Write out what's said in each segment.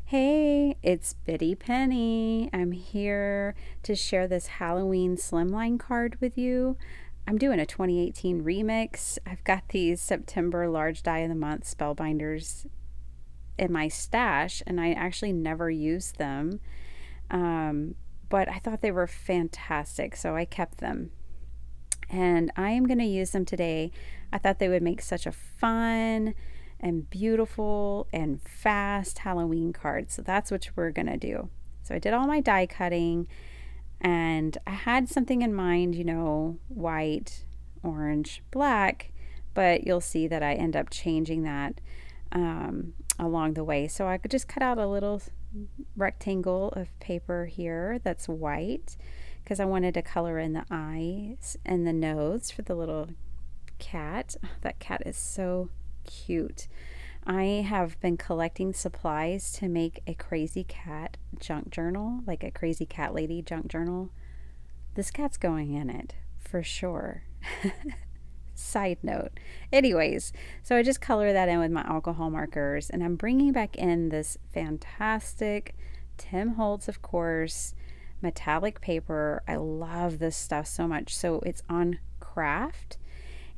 Hey, it's Biddy Penny. I'm here to share this Halloween Slimline card with you. I'm doing a 2018 remix. I've got these September large die of the month Spellbinders in my stash, and I actually never used them. Um, but I thought they were fantastic, so I kept them. And I am going to use them today. I thought they would make such a fun and beautiful and fast Halloween card. So that's what we're going to do. So I did all my die cutting and I had something in mind, white, orange, black, but you'll see that I end up changing that along the way. So I could just cut out a little rectangle of paper here that's white because I wanted to color in the eyes and the nose for the little cat. Oh, that cat is so cute. I have been collecting supplies to make a crazy cat junk journal, like a crazy cat lady junk journal. This cat's going in it for sure. Side note. Anyways, so I just color that in with my alcohol markers, and I'm bringing back in this fantastic Tim Holtz, of course, metallic paper. I love this stuff so much. So it's on craft,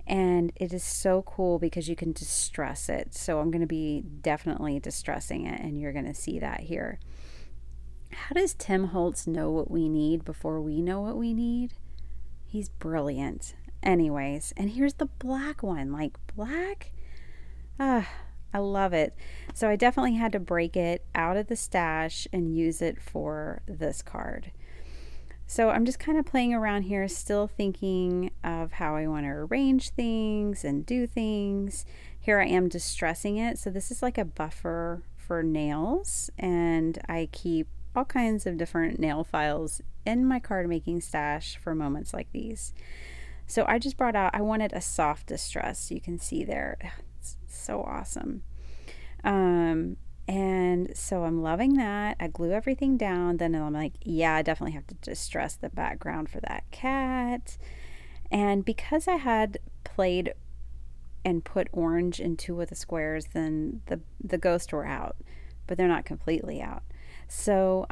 and it is so cool because you can distress it. So I'm going to be definitely distressing it, and you're going to see that here. How does Tim Holtz know what we need before we know what we need? He's brilliant. Anyways, and here's the black one. Like black? Ah, I love it. So I definitely had to break it out of the stash and use it for this card. So I'm just kind of playing around here, still thinking of how I want to arrange things and do things. Here I am distressing it. So this is like a buffer for nails, and I keep all kinds of different nail files in my card making stash for moments like these. So I just brought out, I wanted a soft distress. You can see there. It's so awesome. And so I'm loving that. I glue everything down. Then I'm like, yeah, I definitely have to distress the background for that cat. And because I had played and put orange in two of the squares, then the ghosts were out, but they're not completely out. So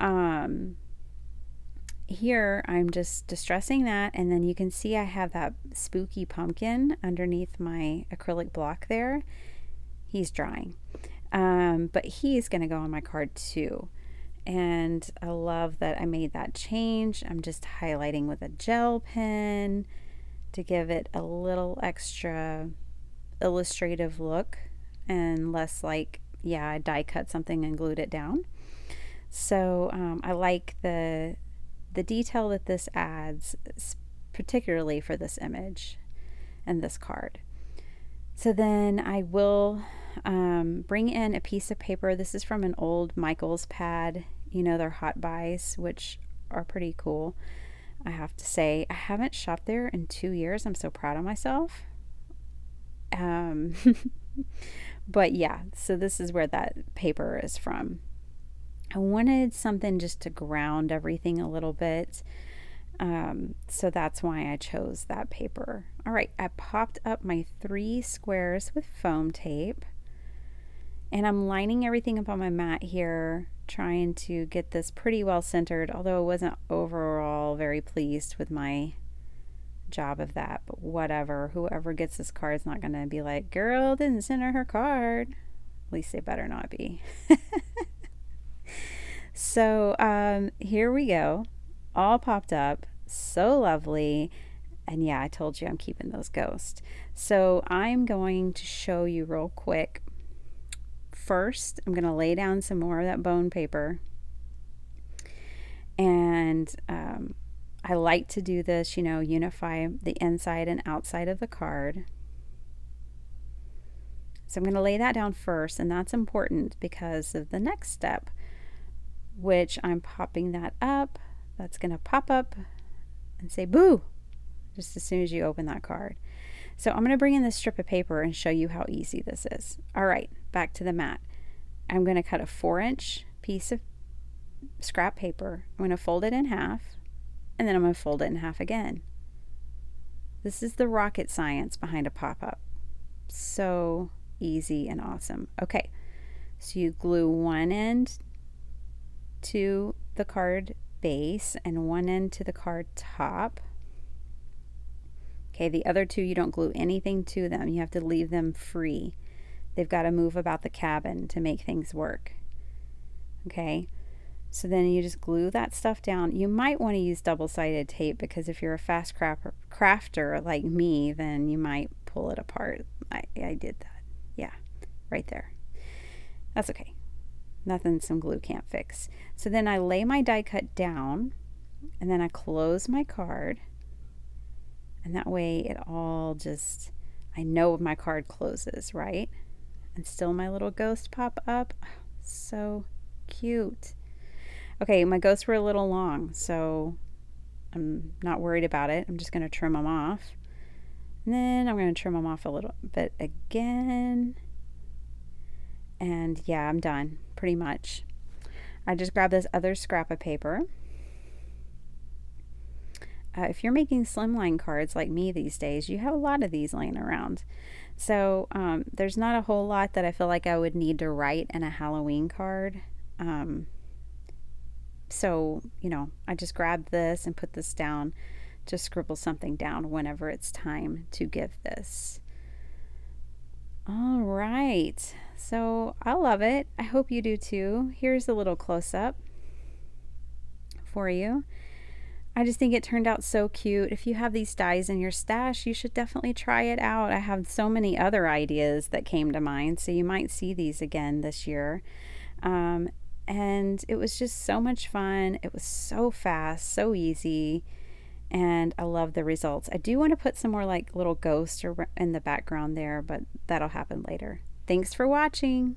here I'm just distressing that, and then you can see I have that spooky pumpkin underneath my acrylic block there. He's drying. But he's going to go on my card too. And I love that I made that change. I'm just highlighting with a gel pen to give it a little extra illustrative look and less like, yeah, I die cut something and glued it down. So I like the detail that this adds, particularly for this image and this card. So then I will bring in a piece of paper. This is from an old Michaels pad. They're hot buys, which are pretty cool. I have to say, I haven't shopped there in 2 years. I'm so proud of myself. But yeah, so this is where that paper is from. I wanted something just to ground everything a little bit. So that's why I chose that paper. All right, I popped up my 3 squares with foam tape, and I'm lining everything up on my mat here, trying to get this pretty well centered, although I wasn't overall very pleased with my job of that, but whatever. Whoever gets this card is not going to be like, girl didn't center her card. At least they better not be. So here we go, all popped up, so lovely. And yeah, I told you I'm keeping those ghosts. So I'm going to show you real quick. First, I'm going to lay down some more of that bone paper. And I like to do this, unify the inside and outside of the card. So I'm going to lay that down first, and that's important because of the next step, which I'm popping that up. That's going to pop up and say boo just as soon as you open that card. So I'm going to bring in this strip of paper and show you how easy this is. All right, back to the mat. I'm going to cut a 4-inch piece of scrap paper. I'm going to fold it in half, and then I'm going to fold it in half again. This is the rocket science behind a pop-up. So easy and awesome. Okay, so you glue one end to the card base and one end to the card top. Okay, the other two, you don't glue anything to them. You have to leave them free. They've got to move about the cabin to make things work. Okay, so then you just glue that stuff down. You might want to use double-sided tape because if you're a fast crafter like me, then you might pull it apart. I did that. Yeah, right there. That's okay. Nothing some glue can't fix. So then I lay my die cut down and then I close my card. And that way it all just, I know my card closes, right? And still my little ghost pop up. Oh, so cute. Okay, my ghosts were a little long, so I'm not worried about it. I'm just going to trim them off. And then I'm going to trim them off a little bit again. And yeah, I'm done, pretty much. I just grabbed this other scrap of paper. If you're making slimline cards like me these days, you have a lot of these laying around. So there's not a whole lot that I feel like I would need to write in a Halloween card. So, you know, I just grabbed this and put this down to scribble something down whenever it's time to give this. All right, so I love it. I hope you do too. Here's a little close-up for you. I just think it turned out so cute. If you have these dies in your stash, you should definitely try it out. I have so many other ideas that came to mind, so you might see these again this year. And it was just so much fun. It was so fast, so easy, and I love the results. I do want to put some more like little ghosts in the background there, but that'll happen later. Thanks for watching.